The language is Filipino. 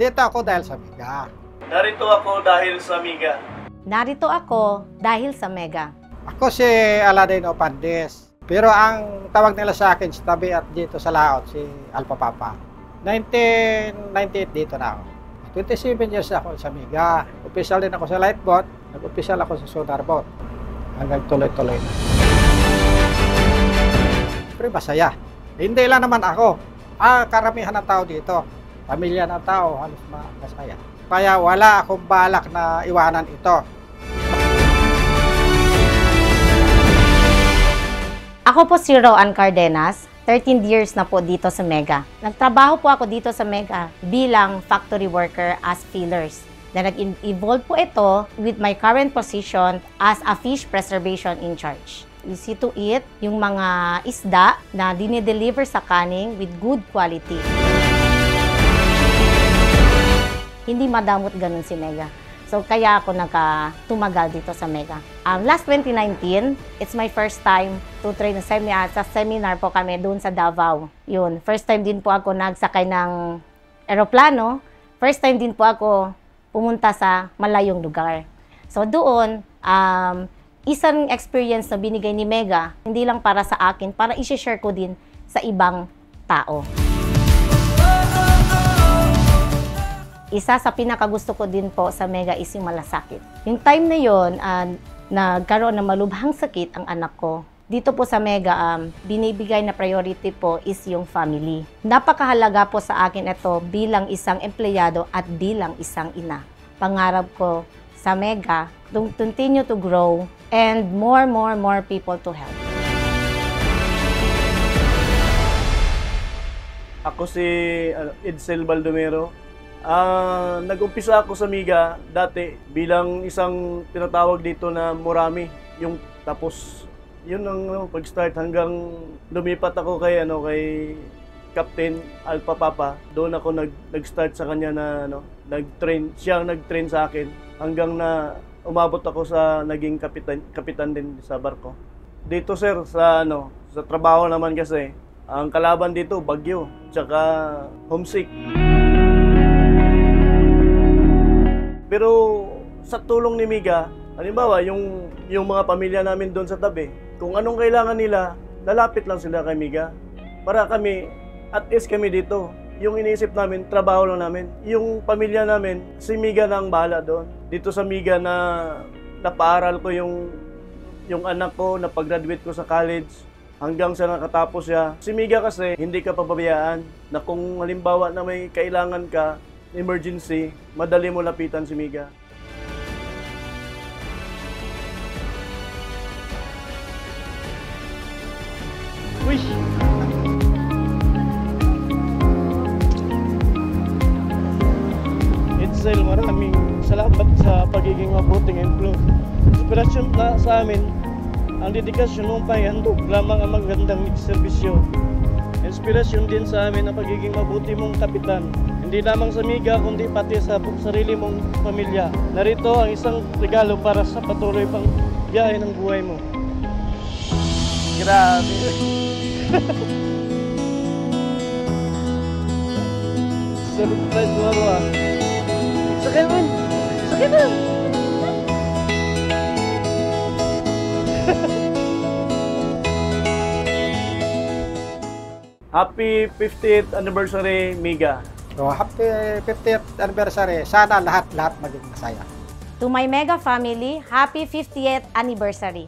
Dito ako dahil sa Mega. Narito ako dahil sa Mega. Narito ako dahil sa Mega. Ako si Aladin Opandes. Pero ang tawag nila sa akin sa tabi at dito sa laot, si Alpha Papa. 1998 dito na ako. 27 years ako sa Mega. Official din ako sa lightboat. Nag-official ako sa sonar boat. Hanggang tuloy-tuloy na. Pero masaya. Hindi lang naman ako. Karamihan ng tao dito. Pamilya ng tao, halos masaya. Kaya wala akong balak na iwanan ito. Ako po si Roan Cardenas, 13 years na po dito sa Mega. Nagtrabaho po ako dito sa Mega bilang factory worker as fillers. Na nag-evolve po ito with my current position as a fish preservation in charge. You see to it yung mga isda na dinideliver sa kaning with good quality. Hindi madamot ganun si Mega. So, kaya ako tumagal dito sa Mega. Last 2019, it's my first time to train sa seminar po kami doon sa Davao. Yun, first time din po ako nagsakay ng eroplano. First time din po ako pumunta sa malayong lugar. So, doon, isang experience na binigay ni Mega, hindi lang para sa akin, para i-share ko din sa ibang tao. Isa sa pinakagusto ko din po sa Mega is yung malasakit. Yung time na yon, nagkaroon ng malubhang sakit ang anak ko. Dito po sa Mega, binibigay na priority po is yung family. Napakahalaga po sa akin ito bilang isang empleyado at bilang isang ina. Pangarap ko sa Mega, to continue to grow and more people to help. Ako si Edsel Baldomero. Nag-umpisa ako sa Mega dati bilang isang tinatawag dito na murami. Tapos yun ang pag-start hanggang lumipat ako kay Captain Alpha Papa. Doon ako nag-start sa kanya na nag-train. Siya ang nag-train sa akin hanggang na umabot ako sa naging kapitan din sa barko. Dito sir sa trabaho naman kasi ang kalaban dito bagyo tsaka homesick. Pero sa tulong ni Mega, halimbawa yung mga pamilya namin doon sa tabi, kung anong kailangan nila, lalapit lang sila kay Mega. Para kami, at least kami dito, yung iniisip namin, trabaho lang namin. Yung pamilya namin, si Mega na ang bahala doon. Dito sa Mega na napaaral ko yung anak ko, na pag-graduate ko sa college, hanggang sa nakatapos siya. Si Mega kasi, hindi ka pababayaan na kung halimbawa na may kailangan ka, emergency, madali mo lapitan si Mega. Wish! Edsel, maraming salamat sa pagiging mabuting employee. Inspirasyon na sa amin, ang dedikasyon mong panghandog lamang ang magandang serbisyo. Inspirasyon din sa amin ang pagiging mabuti mong kapitan. Hindi lamang sa Mega, kundi pati sa sarili mong pamilya. Narito ang isang regalo para sa patuloy pang biyahe ng buhay mo. Grabe! Surprise mo ako ah. Sakay man! Sakay na! Happy 50th anniversary, Mega! So, happy 50th anniversary. Sana lahat maging masaya. To my Mega family, happy 50th anniversary!